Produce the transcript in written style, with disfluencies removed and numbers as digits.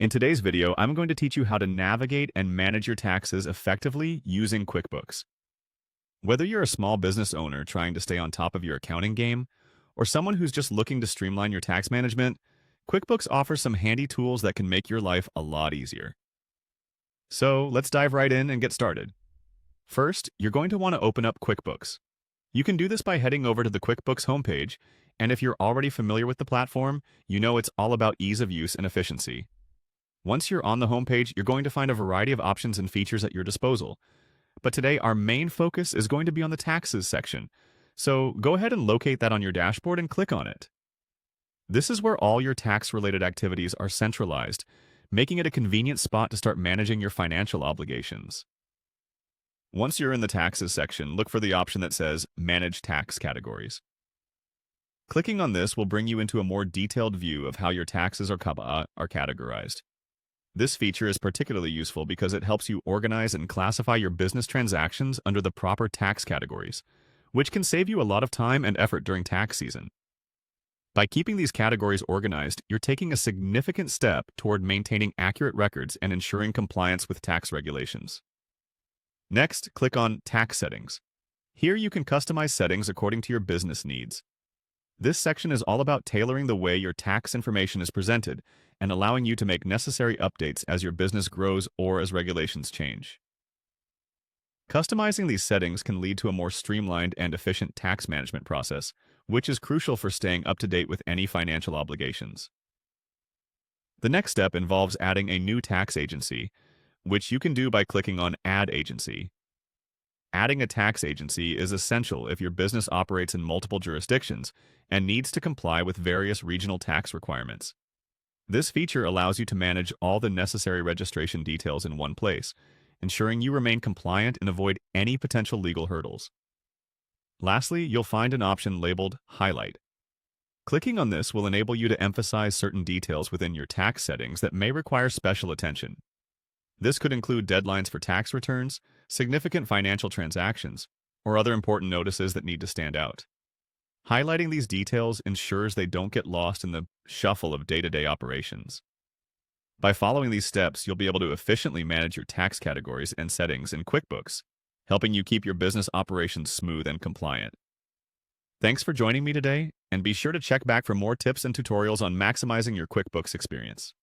In today's video, I'm going to teach you how to navigate and manage your taxes effectively using QuickBooks. Whether you're a small business owner trying to stay on top of your accounting game, or someone who's just looking to streamline your tax management, QuickBooks offers some handy tools that can make your life a lot easier. So let's dive right in and get started. First, you're going to want to open up QuickBooks. You can do this by heading over to the QuickBooks homepage, and if you're already familiar with the platform, you know it's all about ease of use and efficiency. Once you're on the homepage, you're going to find a variety of options and features at your disposal. But today, our main focus is going to be on the taxes section. So go ahead and locate that on your dashboard and click on it. This is where all your tax-related activities are centralized, making it a convenient spot to start managing your financial obligations. Once you're in the taxes section, look for the option that says Manage Tax Categories. Clicking on this will bring you into a more detailed view of how your taxes are categorized. This feature is particularly useful because it helps you organize and classify your business transactions under the proper tax categories, which can save you a lot of time and effort during tax season. By keeping these categories organized, you're taking a significant step toward maintaining accurate records and ensuring compliance with tax regulations. Next, click on Tax Settings. Here you can customize settings according to your business needs. This section is all about tailoring the way your tax information is presented and allowing you to make necessary updates as your business grows or as regulations change. Customizing these settings can lead to a more streamlined and efficient tax management process, which is crucial for staying up to date with any financial obligations. The next step involves adding a new tax agency, which you can do by clicking on Add Agency. Adding a tax agency is essential if your business operates in multiple jurisdictions and needs to comply with various regional tax requirements. This feature allows you to manage all the necessary registration details in one place, ensuring you remain compliant and avoid any potential legal hurdles. Lastly, you'll find an option labeled Highlight. Clicking on this will enable you to emphasize certain details within your tax settings that may require special attention. This could include deadlines for tax returns, significant financial transactions, or other important notices that need to stand out. Highlighting these details ensures they don't get lost in the shuffle of day-to-day operations. By following these steps, you'll be able to efficiently manage your tax categories and settings in QuickBooks, helping you keep your business operations smooth and compliant. Thanks for joining me today, and be sure to check back for more tips and tutorials on maximizing your QuickBooks experience.